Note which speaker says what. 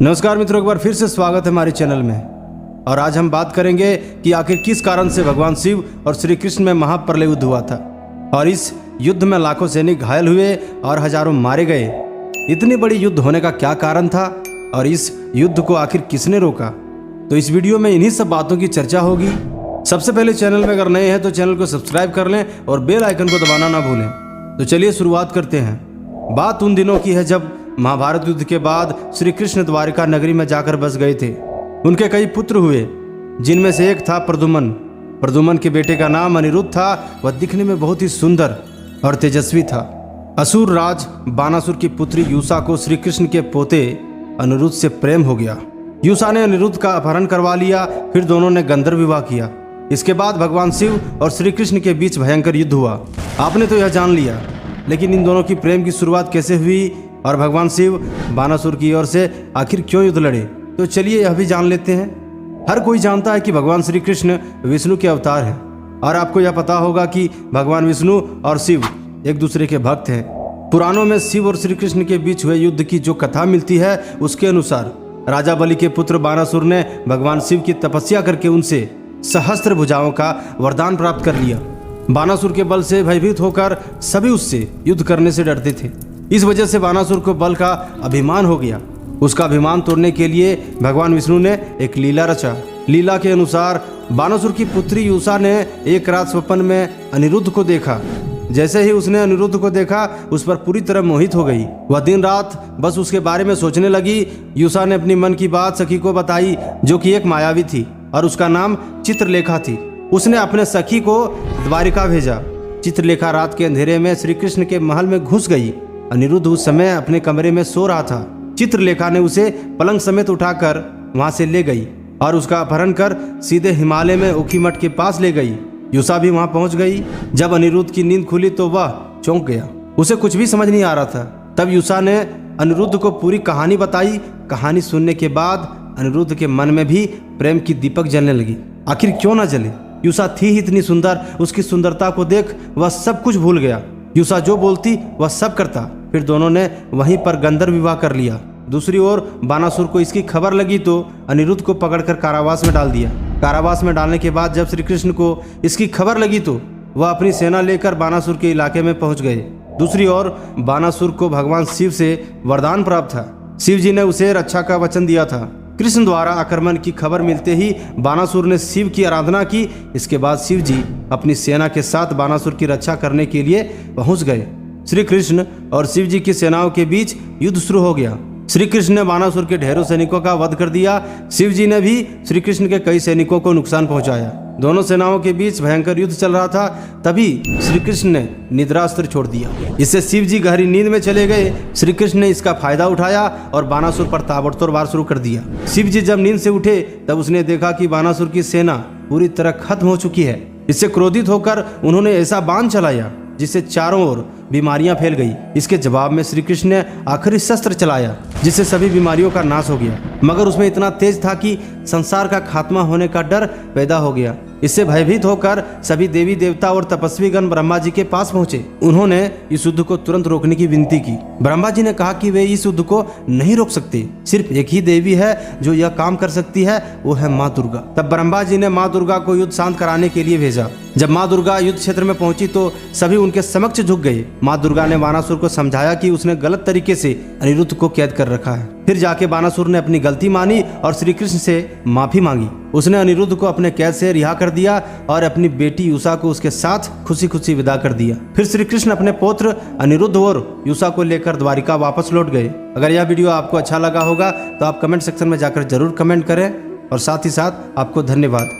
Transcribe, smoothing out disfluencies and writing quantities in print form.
Speaker 1: नमस्कार मित्रों, एक बार फिर से स्वागत है हमारे चैनल में। और आज हम बात करेंगे कि आखिर किस कारण से भगवान शिव और श्री कृष्ण में महाप्रलय युद्ध हुआ था और इस युद्ध में लाखों सैनिक घायल हुए और हजारों मारे गए। इतनी बड़ी युद्ध होने का क्या कारण था और इस युद्ध को आखिर किसने रोका, तो इस वीडियो में इन्हीं सब बातों की चर्चा होगी। सबसे पहले चैनल में अगर नए हैं तो चैनल को सब्सक्राइब कर लें और बेल आइकन को दबाना ना भूलें। तो चलिए शुरुआत करते हैं। बात उन दिनों की है जब महाभारत युद्ध के बाद श्री कृष्ण द्वारिका नगरी में जाकर बस गए थे। उनके कई पुत्र हुए, जिनमें से एक था प्रद्युम्न। प्रद्युम्न के बेटे का नाम अनिरुद्ध था। वह दिखने में बहुत ही सुंदर और तेजस्वी था। असुर राज बानासुर की पुत्री यूसा को श्री कृष्ण के पोते अनिरुद्ध से प्रेम हो गया। यूसा ने अनिरुद्ध का अपहरण करवा लिया। फिर दोनों ने गंधर्व विवाह किया। इसके बाद भगवान शिव और श्री कृष्ण के बीच भयंकर युद्ध हुआ। आपने तो यह जान लिया, लेकिन इन दोनों की प्रेम की शुरुआत कैसे हुई और भगवान शिव बानासुर की ओर से आखिर क्यों युद्ध लड़े, तो चलिए यह भी जान लेते हैं। हर कोई जानता है कि भगवान श्री कृष्ण विष्णु के अवतार हैं और आपको यह पता होगा कि भगवान विष्णु और शिव एक दूसरे के भक्त हैं। पुराणों में शिव और श्री कृष्ण के बीच हुए युद्ध की जो कथा मिलती है उसके अनुसार राजा बलि के पुत्र बानासुर ने भगवान शिव की तपस्या करके उनसे सहस्त्र भुजाओं का वरदान प्राप्त कर लिया। बानासुर के बल से भयभीत होकर सभी उससे युद्ध करने से डरते थे। इस वजह से बानासुर को बल का अभिमान हो गया। उसका अभिमान तोड़ने के लिए भगवान विष्णु ने एक लीला रचा। लीला के अनुसार बानासुर की पुत्री यूसा ने एक रात स्वप्न में अनिरुद्ध को देखा। जैसे ही उसने अनिरुद्ध को देखा, उस पर पूरी तरह मोहित हो गई। वह दिन रात बस उसके बारे में सोचने लगी। यूसा ने अपनी मन की बात सखी को बताई, जो कि एक मायावी थी और उसका नाम चित्रलेखा थी। उसने अपने सखी को द्वारिका भेजा। चित्रलेखा रात के अंधेरे में श्री कृष्ण के महल में घुस गई। अनिरुद्ध उस समय अपने कमरे में सो रहा था। चित्रलेखा ने उसे पलंग समेत उठाकर वहां से ले गई और उसका अपहरण कर सीधे हिमालय में ऊखीमठ के पास ले गई। यूसा भी वहां पहुंच गई। जब अनिरुद्ध की नींद खुली तो वह चौंक गया। उसे कुछ भी समझ नहीं आ रहा था। तब यूसा ने अनिरुद्ध को पूरी कहानी बताई। कहानी सुनने के बाद अनिरुद्ध के मन में भी प्रेम की दीपक जलने लगी। आखिर क्यों ना जले, यूसा थी ही इतनी सुंदर। उसकी सुंदरता को देख वह सब कुछ भूल गया। यूसा जो बोलती वह सब करता। फिर दोनों ने वहीं पर गंधर्व विवाह कर लिया। दूसरी ओर बानासुर को इसकी खबर लगी तो अनिरुद्ध को पकड़कर कारावास में डाल दिया। कारावास में डालने के बाद जब श्री कृष्ण को इसकी खबर लगी तो वह अपनी सेना लेकर बानासुर के इलाके में पहुंच गए। दूसरी ओर बानासुर को भगवान शिव से वरदान प्राप्त था। शिव जी ने उसे रक्षा का वचन दिया था। कृष्ण द्वारा आक्रमण की खबर मिलते ही बानासुर ने शिव की आराधना की। इसके बाद शिव जी अपनी सेना के साथ बानासुर की रक्षा करने के लिए पहुंच गए। श्री कृष्ण और शिव जी की सेनाओं के बीच युद्ध शुरू हो गया। श्री कृष्ण ने बानासुर के ढेरों सैनिकों का वध कर दिया। शिव जी ने भी श्री कृष्ण के कई सैनिकों को नुकसान पहुंचाया। दोनों सेनाओं के बीच भयंकर युद्ध चल रहा था। तभी श्री कृष्ण ने निद्रास्त्र छोड़ दिया। इससे शिव जी गहरी नींद में चले गए। श्री कृष्ण ने इसका फायदा उठाया और बानासुर पर ताबड़तोड़ वार शुरू कर दिया। शिव जी जब नींद से उठे तब उसने देखा कि बानासुर की सेना पूरी तरह खत्म हो चुकी है। इससे क्रोधित होकर उन्होंने ऐसा बाण चलाया जिससे चारों ओर बीमारियां फैल गई। इसके जवाब में श्री कृष्ण ने आखिरी शस्त्र चलाया जिससे सभी बीमारियों का नाश हो गया, मगर उसमें इतना तेज था कि संसार का खात्मा होने का डर पैदा हो गया। इससे भयभीत होकर सभी देवी देवता और तपस्वी गण ब्रह्मा जी के पास पहुंचे। उन्होंने इस युद्ध को तुरंत रोकने की विनती की। ब्रह्मा जी ने कहा कि वे इस युद्ध को नहीं रोक सकते। सिर्फ एक ही देवी है जो यह काम कर सकती है, वो है माँ दुर्गा। तब ब्रह्मा जी ने माँ दुर्गा को युद्ध शांत कराने के लिए भेजा। जब माँ दुर्गा युद्ध क्षेत्र में पहुंची तो सभी उनके समक्ष झुक गए। माँ दुर्गा ने बानासुर को समझाया कि उसने गलत तरीके से अनिरुद्ध को कैद कर रखा है। फिर जाके बानासुर ने अपनी गलती मानी और श्री कृष्ण से माफी मांगी। उसने अनिरुद्ध को अपने कैद से रिहा कर दिया और अपनी बेटी यूसा को उसके साथ खुशी खुशी विदा कर दिया। फिर श्री कृष्ण अपने पुत्र अनिरुद्ध और यूसा को लेकर द्वारिका वापस लौट गए। अगर यह वीडियो आपको अच्छा लगा होगा तो आप कमेंट सेक्शन में जाकर जरूर कमेंट करें और साथ ही साथ आपको धन्यवाद।